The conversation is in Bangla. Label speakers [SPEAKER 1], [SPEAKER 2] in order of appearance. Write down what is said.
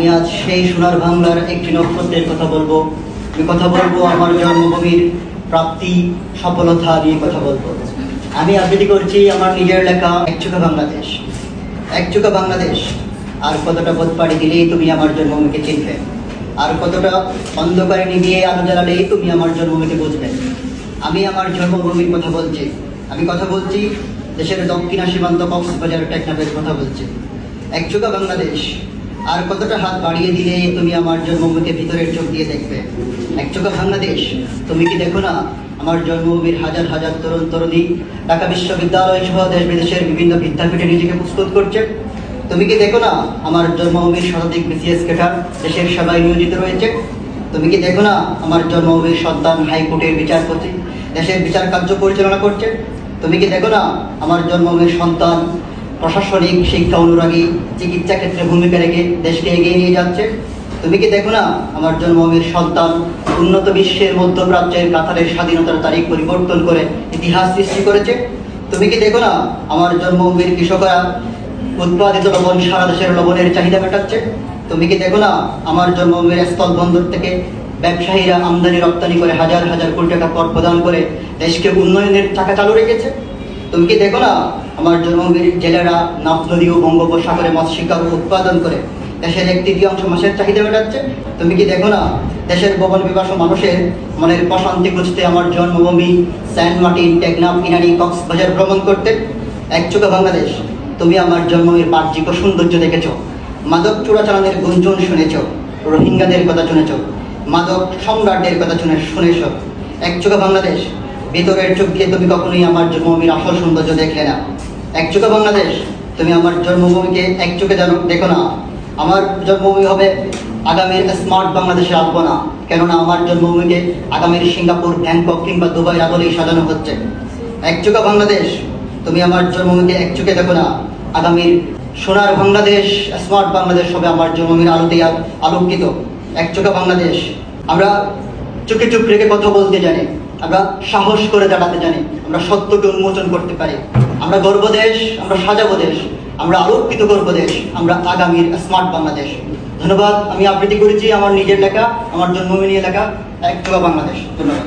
[SPEAKER 1] আমি আজ সেই সোনার বাংলার একটি নক্ষত্রের কথা বলবো। আমি কথা বলবো আমার জন্মভূমির প্রাপ্তি সফলতা নিয়ে কথা বলবো। আমি আবৃত্তি করছি আমার নিজের লেখা একচোখা বাংলাদেশ। একচোখা বাংলাদেশ, আর কতটা পথ পাড়ি দিলেই তুমি আমার জন্মভূমিকে চিনবে, আর কতটা অন্ধকারে নিভিয়ে আলো জ্বালালেই তুমি আমার জন্মভূমিকে বুঝবে। আমি আমার জন্মভূমির কথা বলছি। আমি কথা বলছি দেশের দক্ষিণা সীমান্ত কক্সবাজার টেকনাফের কথা বলছি। একচোখা বাংলাদেশ, আর কতটা হাত বাড়িয়ে দিলে তুমি আমার জন্মভূমিকে ভিতরের চোখ দিয়ে দেখবে। একচোখা বাংলাদেশ, তুমি কি দেখো না আমার জন্মভূমির হাজার হাজার তরুণ তরুণী ঢাকা বিশ্ববিদ্যালয় সহ দেশ বিদেশের বিভিন্ন বিদ্যাপীঠে নিজেকে প্রস্তুত করছে? তুমি কি দেখো না আমার জন্মভূমির শতাধিক বিসিএস ক্যাডার দেশের সেবায় নিয়োজিত রয়েছে? তুমি কি দেখো না আমার জন্মভূমির সন্তান হাইকোর্টের বিচারপতি দেশের বিচার কার্য পরিচালনা করছে? তুমি কি দেখো না আমার জন্মভূমির সন্তান প্রশাসনিক শিক্ষা অনুরাগী চিকিৎসা ক্ষেত্রে ভূমিকা রেখে দেশকে এগিয়ে নিয়ে যাচ্ছে? তুমি কি দেখো না আমার জন্মভূমির সন্তান উন্নত বিশ্বের মধ্যপ্রাচ্যের কাতারের স্বাধীনতার তারিখ পরিবর্তন করে ইতিহাস সৃষ্টি করেছে? তুমি কি দেখো না আমার জন্মভূমির কৃষকরা উৎপাদিত লবণ সারা দেশের লবণের চাহিদা মেটাচ্ছে? তুমি কি দেখো না আমার জন্মভূমির স্থল বন্দর থেকে ব্যবসায়ীরা আমদানি রপ্তানি করে হাজার হাজার কোটি টাকা কর প্রদান করে দেশকে উন্নয়নের চাকা চালু রেখেছে? তুমি কি দেখো না আমার জন্মভূমির জেলেরা নাফ নদী ও বঙ্গোপসাগরে মৎস্য শিকার উৎপাদন করে দেশের 1/3 মাসের চাহিদা মেটাচ্ছে? তুমি কি দেখো না দেশের ভবন বিবাসী মানুষের মনের প্রশান্তি খুঁজতে আমার জন্মভূমি সেন্ট মার্টিন, টেকনাফ, ইনানি, কক্সবাজার ভ্রমণ করতে? একচোখা বাংলাদেশ, তুমি আমার জন্মভূমির বাহ্যিক সৌন্দর্য দেখেছ, মাদক চোরাচালানের গুঞ্জন শুনেছ, রোহিঙ্গাদের কথা শুনেছ, মাদক সম্রাটদের কথা শুনেছ। একচোখা বাংলাদেশ, ভিতরের চোখ দিয়ে তুমি কখনোই আমার জন্মভূমির আসল সৌন্দর্য দেখলে না। একচোখা বাংলাদেশ, তুমি আমার জন্মভূমিকে এক চোখে দেখো না। আমার জন্মভূমি হবে আগামীর স্মার্ট বাংলাদেশে আসবো না, কেননা আমার জন্মভূমিকে আগামীর সিঙ্গাপুর, ব্যাংকক কিংবা দুবাইয়ের আদলেই সাজানো হচ্ছে। একচোখা বাংলাদেশ, তুমি আমার জন্মভূমিকে এক চোখে দেখো না। আগামীর সোনার বাংলাদেশ, স্মার্ট বাংলাদেশ হবে আমার জন্মভূমির আলোতেই আলোকিত। একচোখা বাংলাদেশ, আমরা চোখে চোখ রেখে কথা বলতে জানি, আমরা সাহস করে দাঁড়াতে জানি, আমরা সত্যকে উন্মোচন করতে পারি। আমরা গর্ব দেশ, আমরা সাজাবো দেশ, আমরা আলোকিত করব দেশ, আমরা আগামীর স্মার্ট বাংলাদেশ। ধন্যবাদ। আমি আবৃত্তি করেছি আমার নিজের লেখা, আমার জন্মভূমি নিয়ে লেখা একচোখা বাংলাদেশ। ধন্যবাদ।